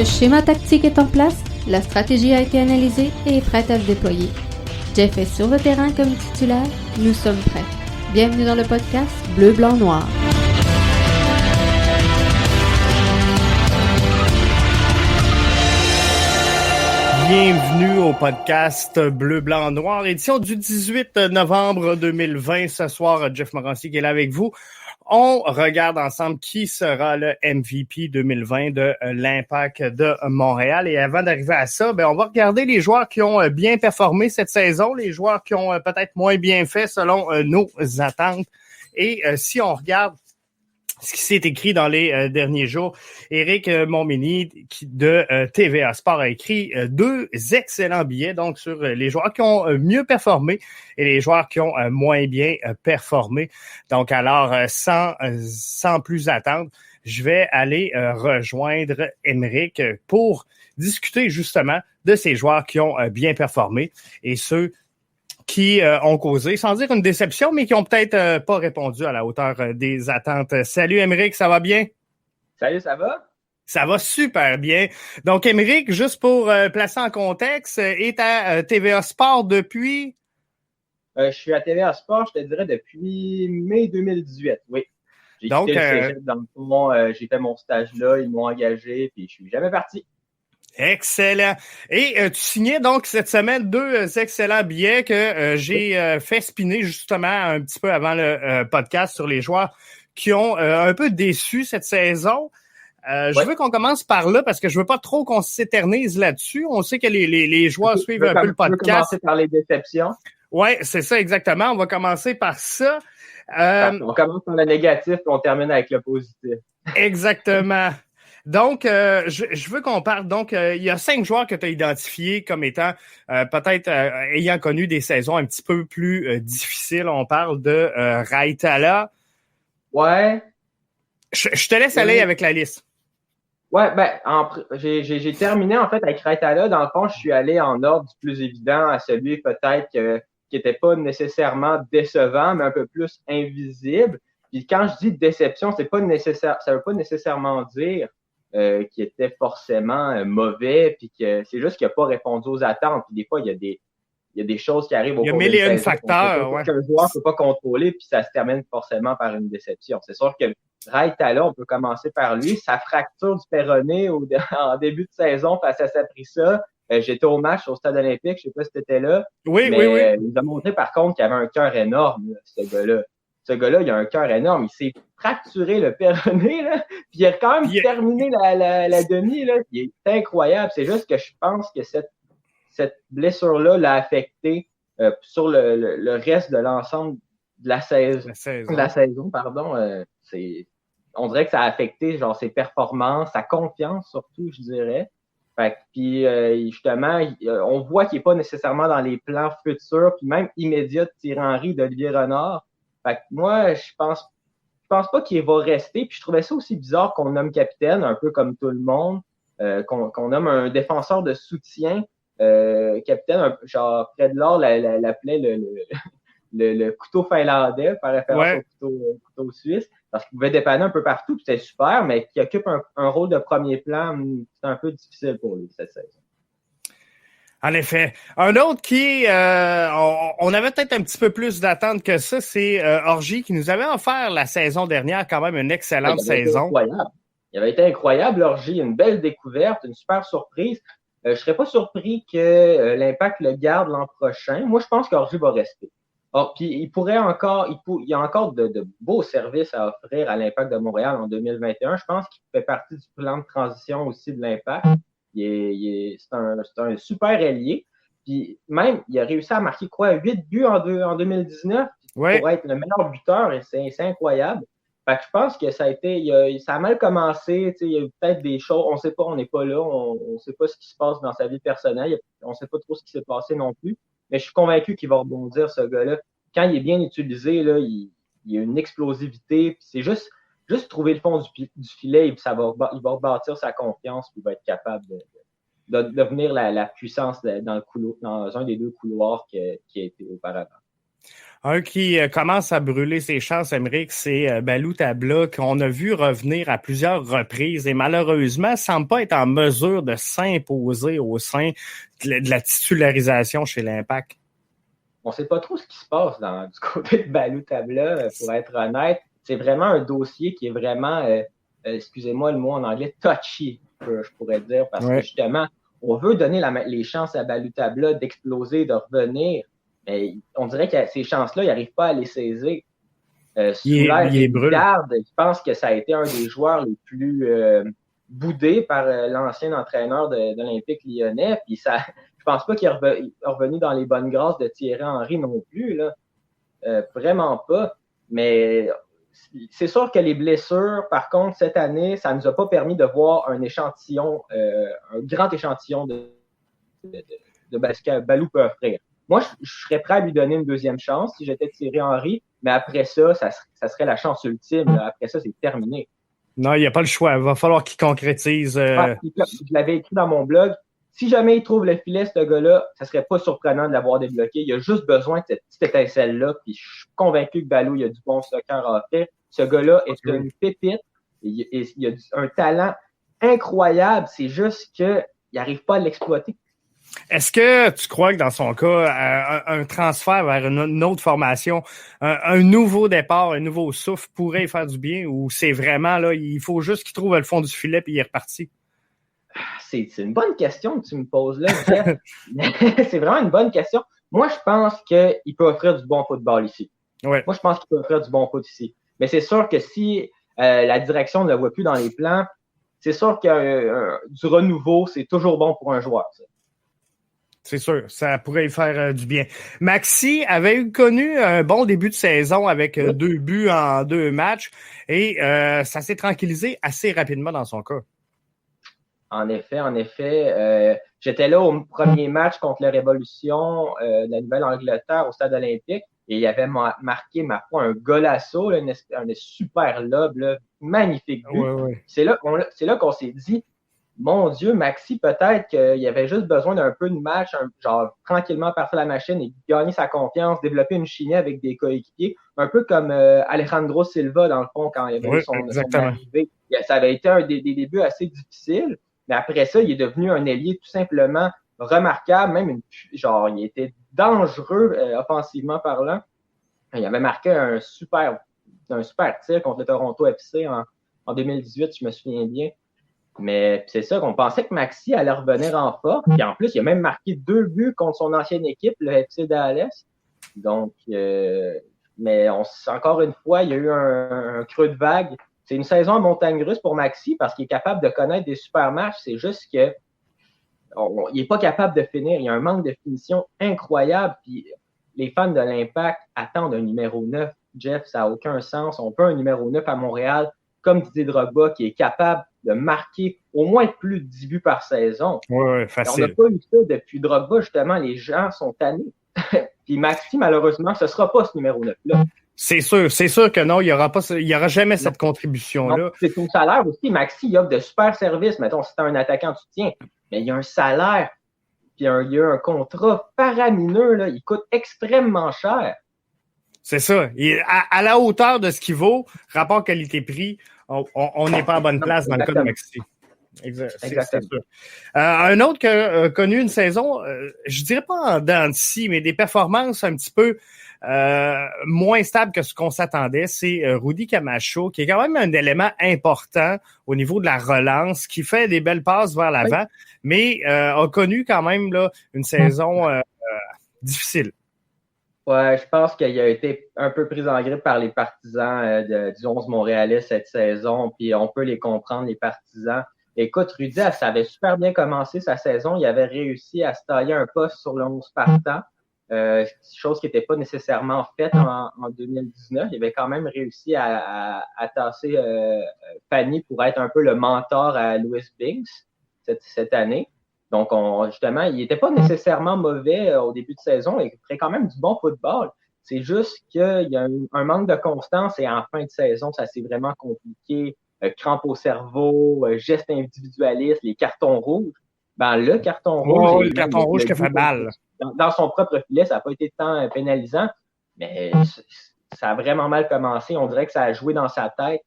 Le schéma tactique est en place, la stratégie a été analysée et est prête à se déployer. Jeff est sur le terrain comme titulaire, nous sommes prêts. Bienvenue dans le podcast Bleu, Blanc, Noir. Bienvenue au podcast Bleu, Blanc, Noir, édition du 18 novembre 2020. Ce soir, Jeff Morancy qui est là avec vous. On regarde ensemble qui sera le MVP 2020 de l'Impact de Montréal. Et avant d'arriver à ça, on va regarder les joueurs qui ont bien performé cette saison, les joueurs qui ont peut-être moins bien fait selon nos attentes. Et si on regarde ce qui s'est écrit dans les derniers jours, Éric Montminy de TVA Sport a écrit deux excellents billets donc sur les joueurs qui ont mieux performé et les joueurs qui ont moins bien performé. Donc alors, sans plus attendre, je vais aller rejoindre Émeric pour discuter justement de ces joueurs qui ont bien performé et ceux qui ont causé, sans dire une déception, mais qui ont peut-être pas répondu à la hauteur des attentes. Salut Émeric, ça va bien? Salut, ça va? Ça va super bien. Donc Émeric, juste pour placer en contexte, est à TVA Sport depuis? Je suis à TVA Sport, je te dirais, depuis mai 2018, oui. J'ai quitté le cégep dans le fond, j'ai fait mon stage là, ils m'ont engagé, puis je suis jamais parti. Excellent. Et tu signais donc cette semaine deux excellents billets que j'ai fait spinner justement un petit peu avant le podcast sur les joueurs qui ont un peu déçu cette saison. Je veux qu'on commence par là parce que je veux pas trop qu'on s'éternise là-dessus. On sait que les joueurs suivent un peu le podcast. On va commencer par les déceptions. Oui, c'est ça exactement. On va commencer par ça. On commence par le négatif et on termine avec le positif. Exactement. Donc, je veux qu'on parle. Donc, il y a 5 joueurs que tu as identifiés comme étant peut-être ayant connu des saisons un petit peu plus difficiles. On parle de Raitala. Ouais. Je te laisse aller avec la liste. Ouais, j'ai terminé en fait avec Raitala. Dans le fond, je suis allé en ordre du plus évident à celui peut-être qui était pas nécessairement décevant, mais un peu plus invisible. Puis quand je dis déception, c'est pas nécessaire, ça veut pas nécessairement dire qui était forcément mauvais, puis que c'est juste qu'il n'a pas répondu aux attentes. Puis des fois, il y a des choses qui arrivent au cours d'une saison. Il y a mille et un facteurs, qu'un joueur ne peut pas contrôler, puis ça se termine forcément par une déception. C'est sûr que Raitala, on peut commencer par lui. Sa fracture du péroné en début de saison face à Saprissa. J'étais au match au Stade olympique, je sais pas si tu étais là. Oui. Il nous a montré par contre qu'il avait un cœur énorme, ce gars-là. Ce gars-là, il a un cœur énorme. Il s'est fracturé le péroné, là, puis il a quand même terminé la demi, là. Il est incroyable. C'est juste que je pense que cette blessure-là l'a affecté sur le reste de l'ensemble de la saison. On dirait que ça a affecté genre ses performances, sa confiance surtout, je dirais. Fait que, puis justement, on voit qu'il n'est pas nécessairement dans les plans futurs, puis même immédiats de Thierry Henry, d'Olivier Renard. Fait que moi, je pense pas qu'il va rester. Puis je trouvais ça aussi bizarre qu'on nomme capitaine, un peu comme tout le monde, qu'on nomme un défenseur de soutien capitaine. Genre Fred Laure l'appelait le couteau finlandais par référence au couteau suisse, parce qu'il pouvait dépanner un peu partout, puis c'était super, mais qui occupe un rôle de premier plan, c'est un peu difficile pour lui cette saison. En effet. Un autre qui, on avait peut-être un petit peu plus d'attente que ça, c'est Orgy qui nous avait offert la saison dernière quand même une excellente saison. Il avait été incroyable, Orgy, une belle découverte, une super surprise. Je serais pas surpris que l'Impact le garde l'an prochain. Moi, je pense qu'Orgy va rester. Puis il y a encore de beaux services à offrir à l'Impact de Montréal en 2021. Je pense qu'il fait partie du plan de transition aussi de l'Impact. C'est un super ailier. Puis même, il a réussi à marquer 8 buts en 2019 pour être le meilleur buteur, et c'est incroyable. Fait que je pense que ça a mal commencé. Il y a eu peut-être des choses, on sait pas, on n'est pas là, on sait pas ce qui se passe dans sa vie personnelle, on sait pas trop ce qui s'est passé non plus. Mais je suis convaincu qu'il va rebondir, ce gars-là. Quand il est bien utilisé, là, il y a une explosivité. C'est juste trouver le fond du filet, et puis il va rebâtir sa confiance, puis il va être capable de devenir la puissance dans un des deux couloirs qui a été auparavant. Un qui commence à brûler ses chances, Émeric, c'est Balou Tabla, qu'on a vu revenir à plusieurs reprises et malheureusement, semble pas être en mesure de s'imposer au sein de la titularisation chez l'Impact. On ne sait pas trop ce qui se passe du côté de Balou Tabla, pour être honnête. C'est vraiment un dossier qui est vraiment, excusez-moi le mot en anglais, touchy, je pourrais dire, parce que justement, on veut donner les chances à Balou Tabla d'exploser, de revenir. Mais on dirait que ces chances-là, ils n'arrivent pas à les saisir. Il est brûlé. Je pense que ça a été un des joueurs les plus boudés par l'ancien entraîneur de l'Olympique lyonnais. Puis ça, je pense pas qu'il est revenu dans les bonnes grâces de Thierry Henry non plus. Là. Vraiment pas. Mais c'est sûr que les blessures, par contre, cette année, ça nous a pas permis de voir un échantillon, un grand échantillon de ce que Balou peut offrir. Moi, je serais prêt à lui donner une deuxième chance si j'étais Thierry Henry, mais après ça serait la chance ultime. Là. Après ça, c'est terminé. Non, il n'y a pas le choix. Il va falloir qu'il concrétise. Je l'avais écrit dans mon blog. Si jamais il trouve le filet, ce gars-là, ça serait pas surprenant de l'avoir débloqué. Il a juste besoin de cette petite étincelle-là. Puis je suis convaincu que Balou, il a du bon soccer à offrir. Ce gars-là est une pépite. Il a un talent incroyable. C'est juste qu'il n'arrive pas à l'exploiter. Est-ce que tu crois que dans son cas, un transfert vers une autre formation, un nouveau départ, un nouveau souffle pourrait faire du bien ou c'est vraiment là, il faut juste qu'il trouve le fond du filet puis il est reparti? C'est une bonne question que tu me poses là, Jeff. C'est vraiment une bonne question. Moi, je pense qu'il peut offrir du bon football ici. Ouais. Moi, je pense qu'il peut offrir du bon foot ici. Mais c'est sûr que si la direction ne le voit plus dans les plans, c'est sûr que du renouveau, c'est toujours bon pour un joueur. Ça. C'est sûr, ça pourrait y faire du bien. Maxi avait connu un bon début de saison avec 2 buts en 2 matchs et ça s'est tranquillisé assez rapidement dans son cas. En effet. J'étais là au premier match contre la Révolution de la Nouvelle-Angleterre au Stade olympique et il avait marqué, ma foi, un golasso, un super lob, là, magnifique but. Ouais. C'est là qu'on s'est dit, mon Dieu, Maxi, peut-être qu'il avait juste besoin d'un peu de match, genre tranquillement partir la machine et gagner sa confiance, développer une chimie avec des coéquipiers, un peu comme Alejandro Silva, dans le fond, quand il avait eu son arrivée. Ça avait été des débuts assez difficiles, mais après ça, il est devenu un ailier tout simplement remarquable, même il était dangereux offensivement parlant. Il avait marqué un super tir contre le Toronto FC en 2018, je me souviens bien. Mais c'est ça qu'on pensait que Maxi allait revenir en force. Puis en plus, il a même marqué 2 buts contre son ancienne équipe, le FC Dallas. Donc, mais encore une fois, il y a eu un creux de vague. C'est une saison en montagne russe pour Maxi parce qu'il est capable de connaître des super matchs. C'est juste que il est pas capable de finir. Il y a un manque de finition incroyable. Puis les fans de l'Impact attendent un numéro 9. Jeff, ça n'a aucun sens. On veut un numéro 9 à Montréal, comme Didier Drogba, qui est capable de marquer au moins plus de 10 buts par saison. Oui, facile. On n'a pas eu ça depuis Drogba, justement. Les gens sont tannés. Puis Maxi, malheureusement, ce ne sera pas ce numéro 9-là. C'est sûr que non, il y aura jamais cette contribution-là. Non, c'est son salaire aussi. Maxi, il offre de super services. Mettons, si tu es un attaquant, tu tiens. Mais il y a un salaire, puis il y a un contrat faramineux, là. Il coûte extrêmement cher. C'est ça. À la hauteur de ce qu'il vaut, rapport qualité-prix, on n'est pas à bonne place dans le cas de Maxi. Exactement. Un autre qui a connu une saison, je dirais pas en dents de scie, mais des performances un petit peu moins stables que ce qu'on s'attendait, c'est Rudy Camacho, qui est quand même un élément important au niveau de la relance, qui fait des belles passes vers l'avant, mais a connu quand même là une saison difficile. Ouais, je pense qu'il a été un peu pris en grippe par les partisans du 11 montréalais cette saison, puis on peut les comprendre, les partisans. Écoute, Rudy, ça avait super bien commencé sa saison. Il avait réussi à se tailler un poste sur le 11 partant, chose qui n'était pas nécessairement faite en 2019. Il avait quand même réussi à tasser Fanny pour être un peu le mentor à Louis Binks cette année. Donc, justement, il n'était pas nécessairement mauvais au début de saison. Il ferait quand même du bon football. C'est juste qu'il y a un manque de constance et en fin de saison, ça s'est vraiment compliqué. Crampe au cerveau, gestes individualistes, les cartons rouges. Ben, le carton rouge. Le carton rouge qui a fait mal. Dans son propre filet, ça n'a pas été tant pénalisant. Mais ça a vraiment mal commencé. On dirait que ça a joué dans sa tête.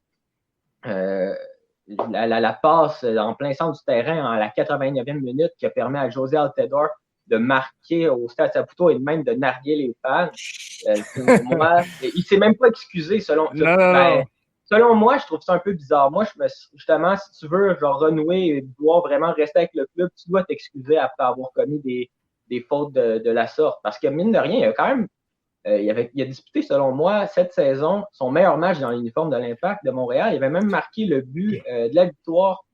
La passe en plein centre du terrain à la 89e minute qui a permis à José Altidore de marquer au Stade Saputo et même de narguer les fans. Moi, il s'est même pas excusé selon moi, je trouve ça un peu bizarre. Moi, justement, si tu veux renouer et vouloir vraiment rester avec le club, tu dois t'excuser après avoir commis des fautes de la sorte. Parce que mine de rien, il y a quand même il a disputé, selon moi, cette saison, son meilleur match dans l'uniforme de l'Impact de Montréal. Il avait même marqué le but de la victoire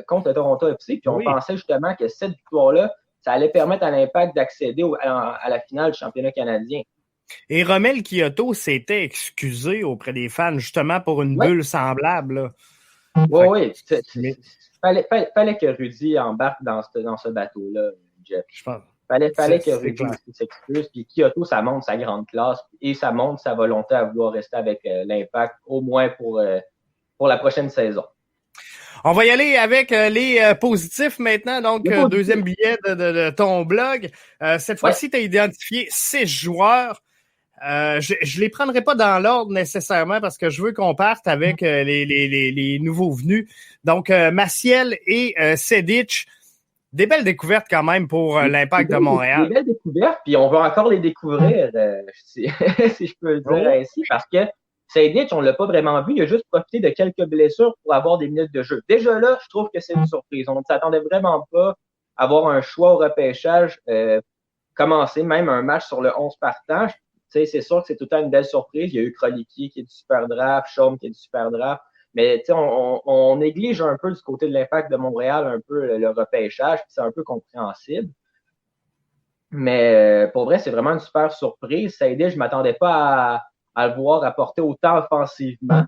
contre le Toronto FC. Puis on pensait justement que cette victoire-là, ça allait permettre à l'Impact d'accéder à la finale du championnat canadien. Et Romel Kyoto s'était excusé auprès des fans, justement, pour une bulle semblable. Oui. Fallait que Rudy embarque dans ce bateau-là, Jeff. Je pense. Fallait que Rudy s'excuse. Puis Kyoto, ça montre sa grande classe et ça montre sa volonté à vouloir rester avec l'Impact, au moins pour la prochaine saison. On va y aller avec les positifs maintenant. Donc, deuxième billet de ton blog. Cette fois-ci, tu as identifié 6 joueurs. Je les prendrai pas dans l'ordre nécessairement parce que je veux qu'on parte avec les nouveaux venus. Donc, Maciel et Sedic. Des belles découvertes quand même pour l'Impact de Montréal. Des belles découvertes, puis on va encore les découvrir, si je peux le dire ainsi, parce que Sedic, on l'a pas vraiment vu, il a juste profité de quelques blessures pour avoir des minutes de jeu. Déjà là, je trouve que c'est une surprise. On ne s'attendait vraiment pas à avoir un choix au repêchage, commencer même un match sur le 11 partant. C'est sûr que c'est tout le temps une belle surprise. Il y a eu Kroliki qui est du super draft, Chaume qui est du super draft. Mais on néglige un peu du côté de l'Impact de Montréal un peu le repêchage, puis c'est un peu compréhensible. Mais pour vrai, c'est vraiment une super surprise. Saïdé, je m'attendais pas à le voir apporter autant offensivement.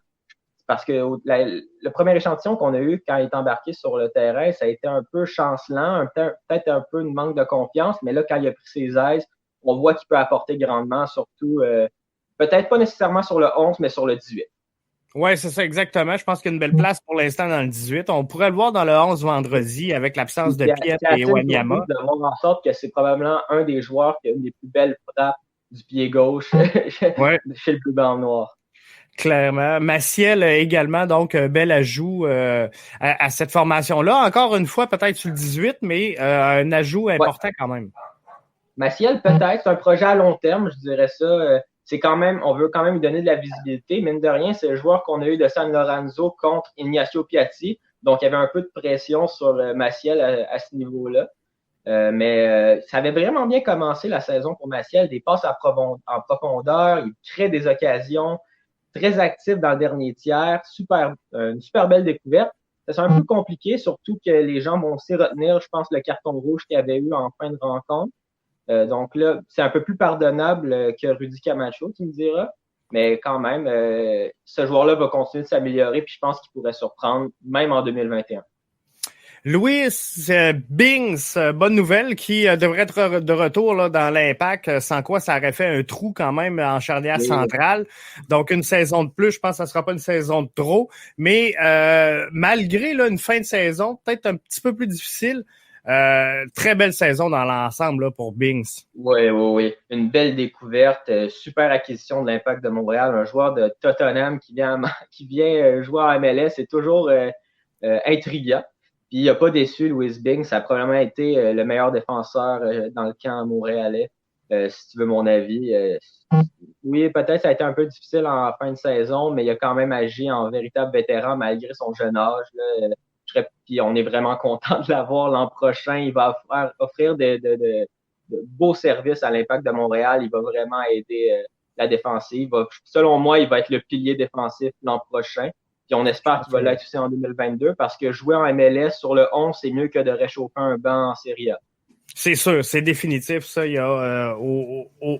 Parce que le premier échantillon qu'on a eu quand il est embarqué sur le terrain, ça a été un peu chancelant, peut-être un peu de manque de confiance, mais là, quand il a pris ses aises, on voit qu'il peut apporter grandement, surtout, peut-être pas nécessairement sur le 11, mais sur le 18. Oui, c'est ça, exactement. Je pense qu'il y a une belle place pour l'instant dans le 18. On pourrait le voir dans le 11 vendredi avec l'absence de Piet et Wanyama. De voir en sorte que c'est probablement un des joueurs qui a une des plus belles frappes du pied gauche chez le Bleu Blanc Noir. Clairement. Maciel également, donc, bel ajout à cette formation-là. Encore une fois, peut-être sur le 18, mais un ajout important quand même. Maciel, peut-être. C'est un projet à long terme, je dirais ça. C'est quand même, on veut quand même lui donner de la visibilité. Mine de rien, c'est le joueur qu'on a eu de San Lorenzo contre Ignacio Piatti. Donc, il y avait un peu de pression sur Maciel à ce niveau-là. Mais ça avait vraiment bien commencé la saison pour Maciel. Des passes en profondeur, il crée des occasions, très actif dans le dernier tiers. Une super belle découverte. C'est un peu compliqué, surtout que les gens vont aussi retenir, je pense, le carton rouge qu'il y avait eu en fin de rencontre. Donc là, c'est un peu plus pardonnable que Rudy Camacho, tu me diras. Mais quand même, ce joueur-là va continuer de s'améliorer, puis je pense qu'il pourrait surprendre, même en 2021. Louis Bings, bonne nouvelle, qui devrait être de retour là, dans l'Impact, sans quoi ça aurait fait un trou quand même en charnière centrale. Donc, une saison de plus, je pense que ça ne sera pas une saison de trop. Mais malgré là, une fin de saison, peut-être un petit peu plus difficile, très belle saison dans l'ensemble là, pour Bings. Oui. Une belle découverte, super acquisition de l'Impact de Montréal. Un joueur de Tottenham qui vient jouer en MLS, c'est toujours intriguant. Puis il n'a pas déçu Louis Bings. Ça a probablement été le meilleur défenseur dans le camp montréalais, si tu veux mon avis. Oui, peut-être ça a été un peu difficile en fin de saison, mais il a quand même agi en véritable vétéran malgré son jeune âge. Puis on est vraiment content de l'avoir l'an prochain. Il va offrir de beaux services à l'Impact de Montréal. Il va vraiment aider la défensive. Selon moi, il va être le pilier défensif l'an prochain. Puis on espère qu'il va l'être aussi en 2022 parce que jouer en MLS sur le 11, c'est mieux que de réchauffer un banc en Serie A. C'est sûr, c'est définitif, ça, il y a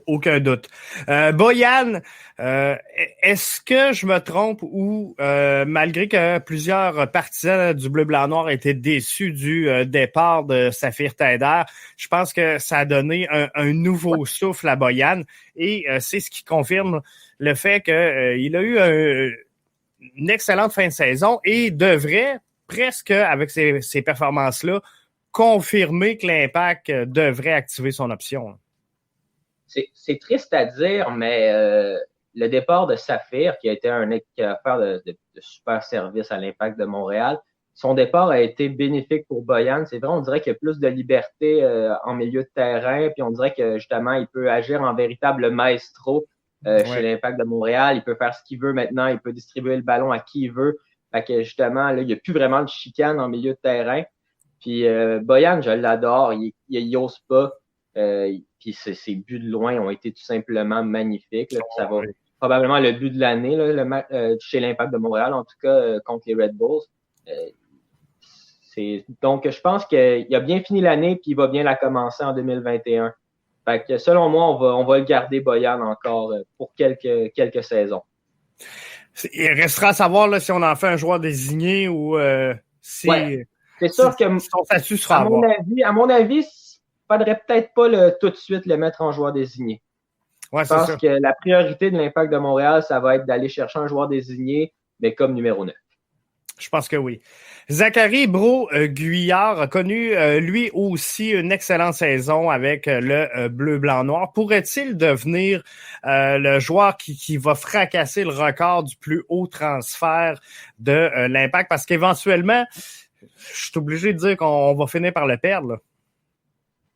aucun doute. Boyan, est-ce que je me trompe ou malgré que plusieurs partisans du Bleu-Blanc-Noir étaient déçus du départ de Saphir Taider, je pense que ça a donné un nouveau souffle à Boyan et c'est ce qui confirme le fait qu'il a eu une excellente fin de saison et devrait presque, avec ces performances-là, confirmer que l'Impact devrait activer son option. c'est triste à dire, mais le départ de Saphir, qui a été qui a offert de super service à l'Impact de Montréal, son départ a été bénéfique pour Boyan. C'est vrai, on dirait qu'il y a plus de liberté en milieu de terrain, puis on dirait que justement, il peut agir en véritable maestro chez l'Impact de Montréal. Il peut faire ce qu'il veut maintenant, il peut distribuer le ballon à qui il veut. Fait que justement, là, il n'y a plus vraiment de chicane en milieu de terrain. Puis Boyan, je l'adore, il ose pas. Puis ses buts de loin ont été tout simplement magnifiques. Là, ça va probablement le but de l'année là, chez l'Impact de Montréal, en tout cas contre les Red Bulls. Donc, je pense qu'il a bien fini l'année puis il va bien la commencer en 2021. Fait que selon moi, on va le garder Boyan encore pour quelques saisons. Il restera à savoir là, si on en fait un joueur désigné ou si c'est sûr que son statut sera à mon avis, il faudrait peut-être pas tout de suite le mettre en joueur désigné. Ouais, je pense que la priorité de l'Impact de Montréal, ça va être d'aller chercher un joueur désigné, mais comme numéro 9. Je pense que oui. Zachary Brault-Guyard a connu, lui aussi, une excellente saison avec le bleu-blanc-noir. Pourrait-il devenir le joueur qui va fracasser le record du plus haut transfert de l'Impact? Parce qu'éventuellement, je suis obligé de dire qu'on va finir par le perdre. Là.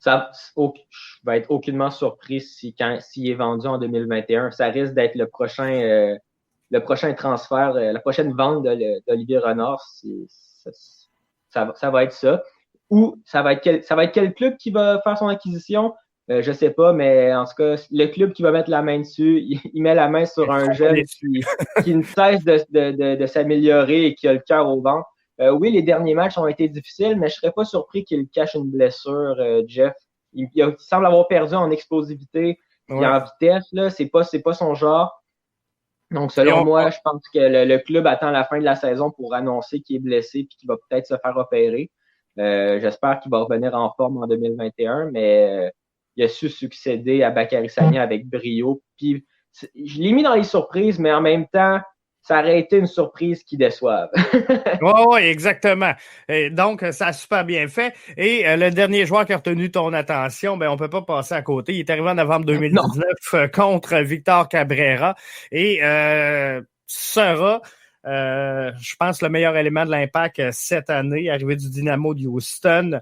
Je vais être aucunement surpris s'il est vendu en 2021. Ça risque d'être le prochain transfert, la prochaine vente d'Olivier Renard. Ça va être ça. Ou ça va être quel club qui va faire son acquisition? Je sais pas, mais en tout cas, le club qui va mettre la main dessus, il met la main sur un jeune qui ne cesse de s'améliorer et qui a le cœur au ventre. Oui, les derniers matchs ont été difficiles, mais je serais pas surpris qu'il cache une blessure, Jeff. Il semble avoir perdu en explosivité et en vitesse. Là, c'est pas son genre. Donc, selon moi, je pense que le club attend la fin de la saison pour annoncer qu'il est blessé et qu'il va peut-être se faire opérer. J'espère qu'il va revenir en forme en 2021, mais il a su succéder à Bakary Sagna avec brio. Puis, je l'ai mis dans les surprises, mais en même temps, ça aurait été une surprise qui déçoive. Oui, exactement. Et donc, ça a super bien fait. Et le dernier joueur qui a retenu ton attention, on ne peut pas passer à côté. Il est arrivé en novembre 2019 contre Victor Cabrera et sera, je pense, le meilleur élément de l'Impact cette année, arrivé du Dynamo de Houston.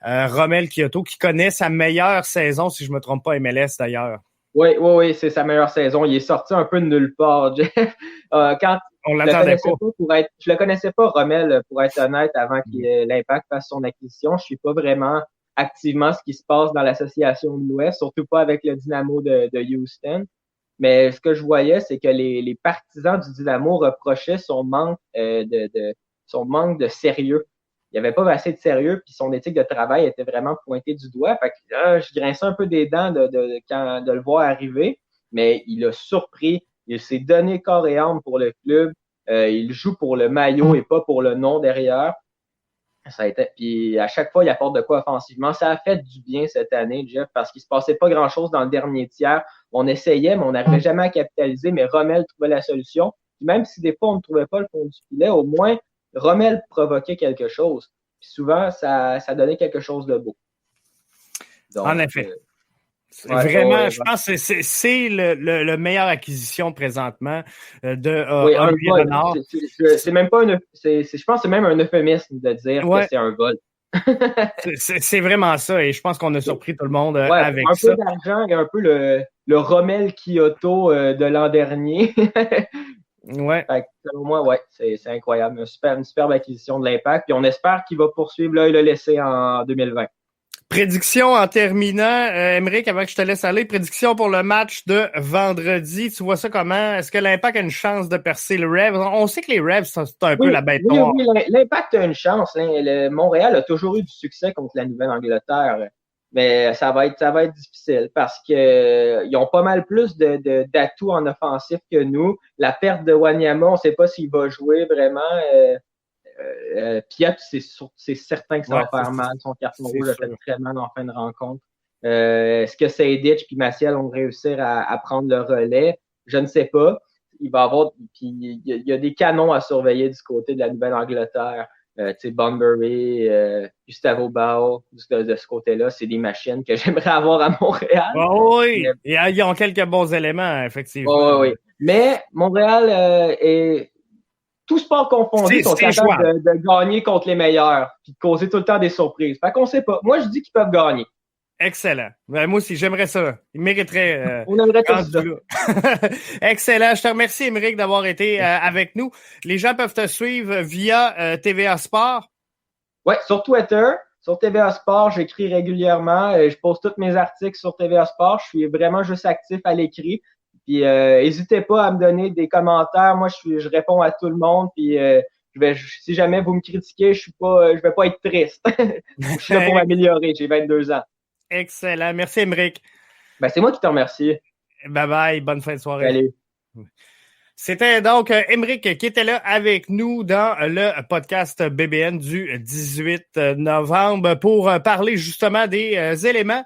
Romel Kyoto, qui connaît sa meilleure saison, si je ne me trompe pas, MLS d'ailleurs. Oui, c'est sa meilleure saison. Il est sorti un peu de nulle part, Jeff. On l'attendait pas. Je le connaissais pas, Romel, pour être honnête, avant que l'Impact fasse son acquisition. Je suis pas vraiment activement ce qui se passe dans l'association de l'Ouest, surtout pas avec le Dynamo de Houston. Mais ce que je voyais, c'est que les partisans du Dynamo reprochaient son manque de sérieux. Il n'y avait pas assez de sérieux, puis son éthique de travail était vraiment pointée du doigt. Fait que je grinçais un peu des dents de le voir arriver, mais il a surpris. Il s'est donné corps et âme pour le club. Il joue pour le maillot et pas pour le nom derrière. Puis à chaque fois, il apporte de quoi offensivement. Ça a fait du bien cette année, Jeff, parce qu'il se passait pas grand-chose dans le dernier tiers. On essayait, mais on n'arrivait jamais à capitaliser, mais Romel trouvait la solution. Puis même si des fois, on ne trouvait pas le fond du filet, au moins, Romel provoquait quelque chose. Puis souvent, ça donnait quelque chose de beau. Donc, en effet. Vraiment, je pense que c'est le meilleure acquisition présentement de Olivier Renard. C'est même pas je pense que c'est même un euphémisme de dire que c'est un vol. c'est vraiment ça, et je pense qu'on a surpris tout le monde avec ça. Un peu d'argent et un peu le Romel Kyoto de l'an dernier. Ouais. Selon moi, c'est incroyable. Une superbe acquisition de l'Impact. Puis on espère qu'il va poursuivre là et le laisser en 2020. Prédiction en terminant, Émeric, avant que je te laisse aller, prédiction pour le match de vendredi. Tu vois ça comment? Est-ce que l'Impact a une chance de percer le Revs? On sait que les Revs, c'est un peu la bête noire. Oui, l'Impact a une chance. Montréal a toujours eu du succès contre la Nouvelle-Angleterre. Mais ça va être difficile parce que ils ont pas mal plus d'atouts en offensif que nous. La perte de Wanyama, on ne sait pas s'il va jouer vraiment. Piat, c'est certain que ça va faire mal. Son carton rouge a fait très mal en fin de rencontre. Est-ce que Sejdic et Maciel vont réussir à prendre le relais? Je ne sais pas. Il y a des canons à surveiller du côté de la Nouvelle-Angleterre. Bunbury, Gustavo Bao, de ce côté-là, c'est des machines que j'aimerais avoir à Montréal. Oh oui, ils ont quelques bons éléments, effectivement. Oui. Mais Montréal est tout sport confondu, sont capables de gagner contre les meilleurs, puis de causer tout le temps des surprises. Fait qu'on sait pas. Moi, je dis qu'ils peuvent gagner. Excellent. Ben, moi aussi, j'aimerais ça. Il mériterait. On aimerait tout ça. Excellent. Je te remercie, Émeric, d'avoir été avec nous. Les gens peuvent te suivre via TVA Sport. Oui, sur Twitter, sur TVA Sport, j'écris régulièrement. Je pose tous mes articles sur TVA Sport. Je suis vraiment juste actif à l'écrit. Puis n'hésitez pas à me donner des commentaires. Moi, je réponds à tout le monde. Puis si jamais vous me critiquez, je vais pas être triste. Je suis là pour m'améliorer. J'ai 22 ans. Excellent. Merci, Émeric. Ben, c'est moi qui te remercie. Bye bye. Bonne fin de soirée. Salut. C'était donc Émeric qui était là avec nous dans le podcast BBN du 18 novembre pour parler justement des éléments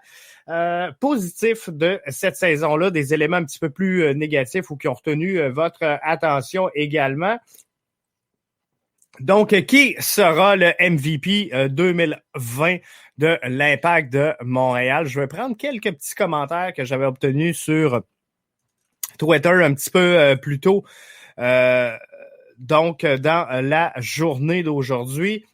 positifs de cette saison-là, des éléments un petit peu plus négatifs ou qui ont retenu votre attention également. Donc, qui sera le MVP 2020 de l'Impact de Montréal? Je vais prendre quelques petits commentaires que j'avais obtenus sur Twitter un petit peu plus tôt, donc dans la journée d'aujourd'hui.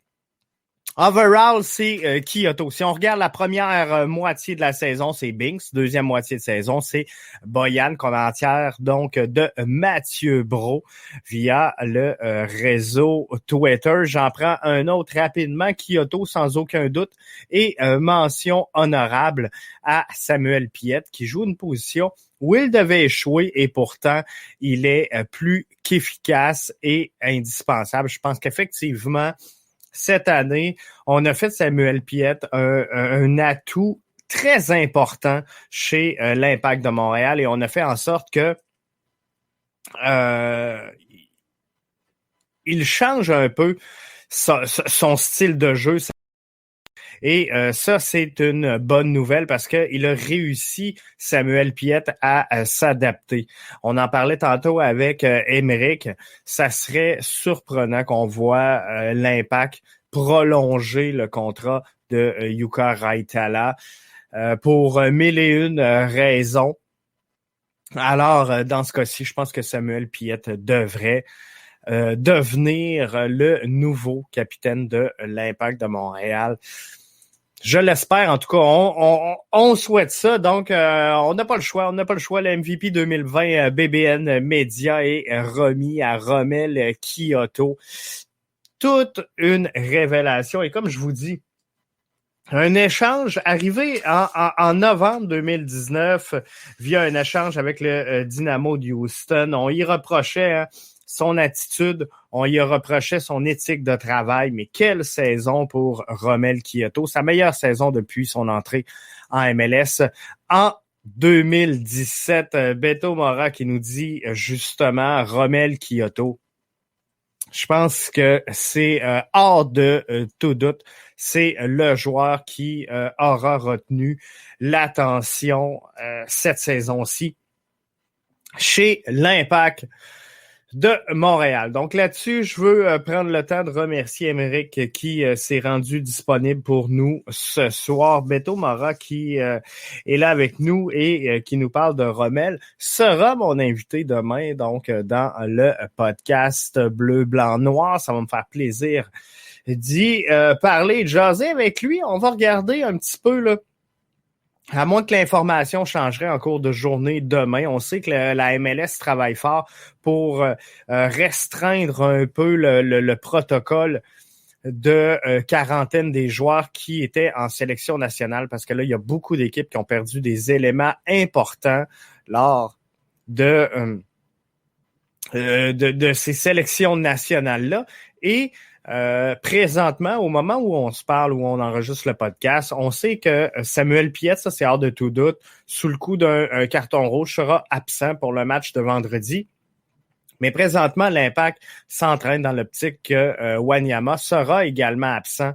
Overall, c'est Kyoto. Si on regarde la première moitié de la saison, c'est Binks. Deuxième moitié de saison, c'est Boyan, commentaire donc de Mathieu Brault via le réseau Twitter. J'en prends un autre rapidement, Kyoto sans aucun doute. Et mention honorable à Samuel Piette qui joue une position où il devait échouer et pourtant il est plus qu'efficace et indispensable. Je pense qu'effectivement, cette année, on a fait de Samuel Piette un atout très important chez l'Impact de Montréal et on a fait en sorte que il change un peu son style de jeu. Et ça, c'est une bonne nouvelle parce qu'il a réussi, Samuel Piette, à s'adapter. On en parlait tantôt avec Émeric. Ça serait surprenant qu'on voit l'Impact prolonger le contrat de Jukka Raitala pour mille et une raisons. Alors, dans ce cas-ci, je pense que Samuel Piette devrait devenir le nouveau capitaine de l'Impact de Montréal. Je l'espère, en tout cas, on souhaite ça. Donc, on n'a pas le choix. On n'a pas le choix. Le MVP 2020 BBN Média est remis à Romel Kyoto. Toute une révélation. Et comme je vous dis, un échange arrivé en novembre 2019 via un échange avec le Dynamo de Houston. On y reprochait son attitude, on y reprochait son éthique de travail, mais quelle saison pour Romel Kyoto, sa meilleure saison depuis son entrée en MLS. En 2017, Beto Mora qui nous dit justement Romel Kyoto. Je pense que c'est hors de tout doute, c'est le joueur qui aura retenu l'attention cette saison-ci chez l'Impact de Montréal. Donc là-dessus, je veux prendre le temps de remercier Émeric qui s'est rendu disponible pour nous ce soir. Beto Mora qui est là avec nous et qui nous parle de Romel sera mon invité demain, donc dans le podcast Bleu, Blanc, Noir. Ça va me faire plaisir d'y parler, de jaser avec lui. On va regarder un petit peu là. À moins que l'information changerait en cours de journée demain, on sait que la MLS travaille fort pour restreindre un peu le protocole de quarantaine des joueurs qui étaient en sélection nationale, parce que là, il y a beaucoup d'équipes qui ont perdu des éléments importants lors de ces sélections nationales-là. Et présentement, au moment où on se parle, où on enregistre le podcast, on sait que Samuel Piette, ça c'est hors de tout doute, sous le coup d'un carton rouge, sera absent pour le match de vendredi. Mais présentement, l'Impact s'entraîne dans l'optique que Wanyama sera également absent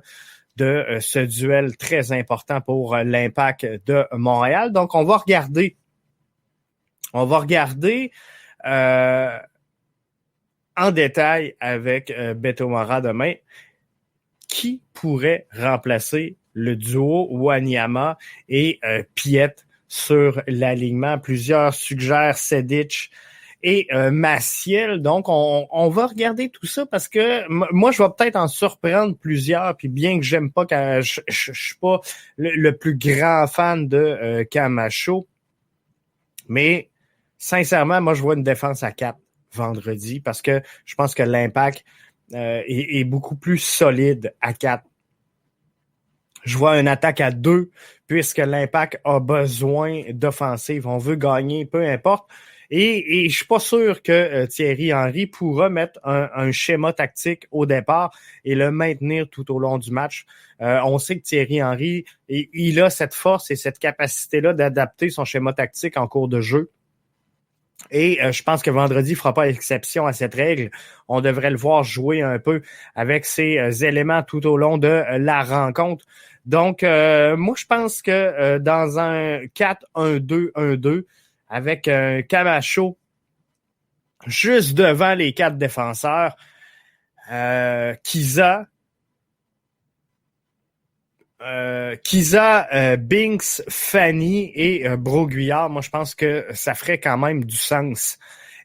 de ce duel très important pour l'Impact de Montréal. Donc, on va regarder en détail avec Beto Mora demain. qui pourrait remplacer le duo Wanyama et Piet sur l'alignement. Plusieurs suggèrent Sedic et Maciel. Donc, on va regarder tout ça parce que moi, je vais peut-être en surprendre plusieurs. Puis bien que j'aime pas, je suis pas le plus grand fan de Camacho, mais sincèrement, moi, je vois une défense à 4 vendredi parce que je pense que l'impact est beaucoup plus solide à 4. Je vois une attaque à 2 puisque l'impact a besoin d'offensive. On veut gagner, peu importe. Et je suis pas sûr que Thierry Henry pourra mettre un schéma tactique au départ et le maintenir tout au long du match. On sait que Thierry Henry, il a cette force et cette capacité-là d'adapter son schéma tactique en cours de jeu. Et je pense que vendredi ne fera pas exception à cette règle. On devrait le voir jouer un peu avec ces éléments tout au long de la rencontre. Donc, moi, je pense que dans un 4-1-2-1-2, avec un Camacho juste devant les 4 défenseurs, Kiza, Binks, Fanny et Broguillard, moi je pense que ça ferait quand même du sens.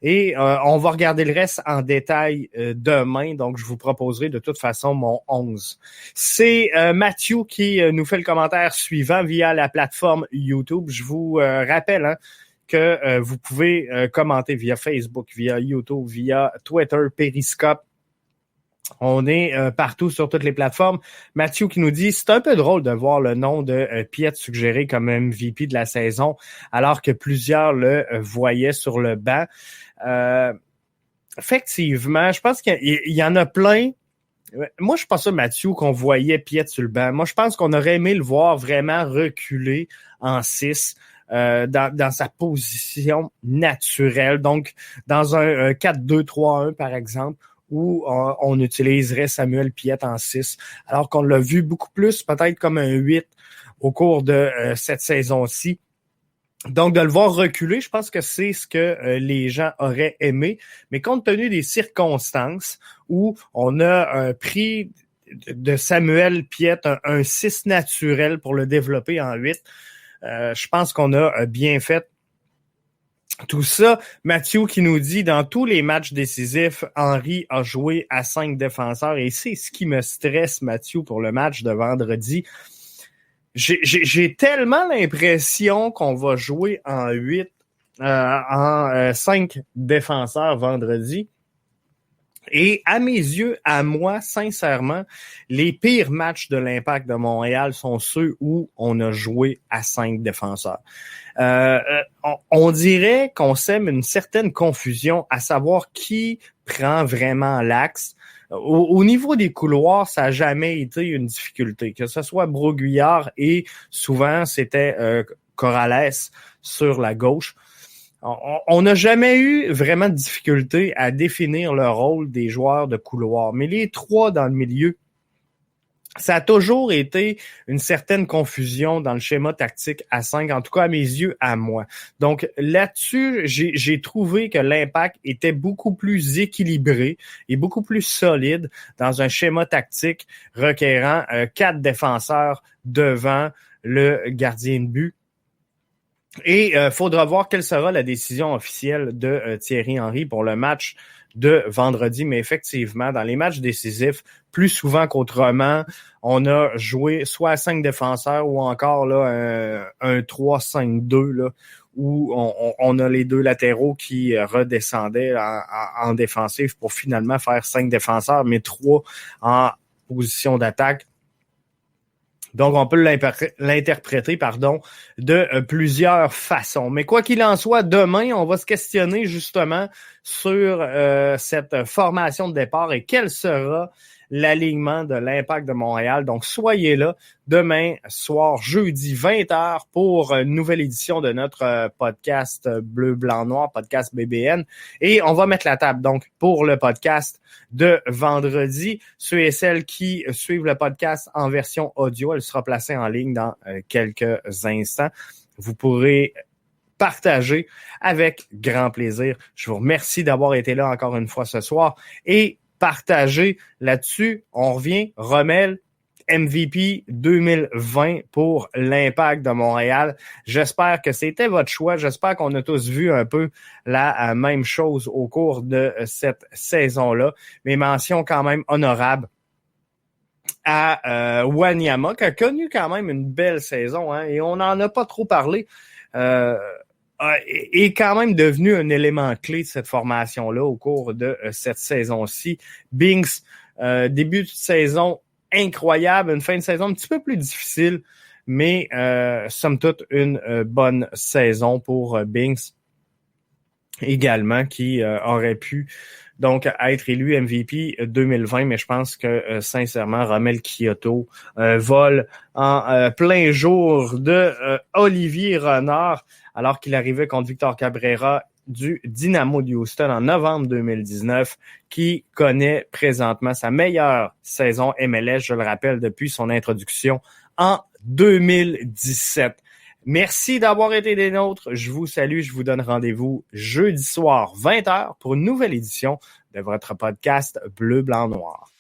Et on va regarder le reste en détail demain, donc je vous proposerai de toute façon mon 11. C'est Mathieu qui nous fait le commentaire suivant via la plateforme YouTube. Je vous rappelle que vous pouvez commenter via Facebook, via YouTube, via Twitter, Periscope. On est partout sur toutes les plateformes. Mathieu qui nous dit « C'est un peu drôle de voir le nom de Piet suggéré comme MVP de la saison alors que plusieurs le voyaient sur le banc. » Effectivement, je pense qu'il y en a plein. Moi, je suis pas sûr, Mathieu, qu'on voyait Piet sur le banc. Moi, je pense qu'on aurait aimé le voir vraiment reculer en 6 dans sa position naturelle. Donc, dans un 4-2-3-1, par exemple, où on utiliserait Samuel Piet en 6, alors qu'on l'a vu beaucoup plus, peut-être comme un 8 au cours de cette saison-ci. Donc, de le voir reculer, je pense que c'est ce que les gens auraient aimé. Mais compte tenu des circonstances où on a pris de Samuel Piet un 6 naturel pour le développer en 8, je pense qu'on a bien fait tout ça. Mathieu qui nous dit, dans tous les matchs décisifs, Henry a joué à 5 défenseurs et c'est ce qui me stresse, Mathieu, pour le match de vendredi. J'ai tellement l'impression qu'on va jouer en 8, en 5 défenseurs vendredi. Et à mes yeux, à moi, sincèrement, les pires matchs de l'Impact de Montréal sont ceux où on a joué à 5 défenseurs. On dirait qu'on sème une certaine confusion à savoir qui prend vraiment l'axe. Au niveau des couloirs, ça n'a jamais été une difficulté, que ce soit Broguillard et souvent c'était Corrales sur la gauche. On n'a jamais eu vraiment de difficulté à définir le rôle des joueurs de couloir. Mais les 3 dans le milieu, ça a toujours été une certaine confusion dans le schéma tactique à 5, en tout cas à mes yeux, à moi. Donc là-dessus, j'ai trouvé que l'Impact était beaucoup plus équilibré et beaucoup plus solide dans un schéma tactique requérant 4 défenseurs devant le gardien de but. Et faudra voir quelle sera la décision officielle de Thierry Henry pour le match de vendredi. Mais effectivement, dans les matchs décisifs, plus souvent qu'autrement, on a joué soit à 5 défenseurs ou encore là un 3-5-2 là, où on a les 2 latéraux qui redescendaient en défensif pour finalement faire 5 défenseurs, mais 3 en position d'attaque. Donc, on peut l'interpréter, de plusieurs façons. Mais quoi qu'il en soit, demain, on va se questionner justement sur cette formation de départ et quel sera l'alignement de l'Impact de Montréal. Donc, soyez là demain soir, jeudi 20h pour une nouvelle édition de notre podcast Bleu, Blanc, Noir, podcast BBN. Et on va mettre la table donc pour le podcast de vendredi. Ceux et celles qui suivent le podcast en version audio, elle sera placée en ligne dans quelques instants. Vous pourrez partager avec grand plaisir. Je vous remercie d'avoir été là encore une fois ce soir et partager là-dessus. On revient, Romel, MVP 2020 pour l'Impact de Montréal. J'espère que c'était votre choix. J'espère qu'on a tous vu un peu la même chose au cours de cette saison-là. Mes mentions quand même honorables à Wanyama, qui a connu quand même une belle saison, hein, et on n'en a pas trop parlé. Est quand même devenu un élément clé de cette formation-là au cours de cette saison-ci. Binks, début de saison incroyable, une fin de saison un petit peu plus difficile, mais somme toute une bonne saison pour Binks également, qui aurait pu donc être élu MVP 2020, mais je pense que sincèrement, Romel Kyoto vole en plein jour de Olivier Renard, alors qu'il arrivait contre Victor Cabrera du Dynamo de Houston en novembre 2019, qui connaît présentement sa meilleure saison MLS, je le rappelle, depuis son introduction en 2017. Merci d'avoir été des nôtres. Je vous salue. Je vous donne rendez-vous jeudi soir 20h pour une nouvelle édition de votre podcast Bleu, Blanc, Noir.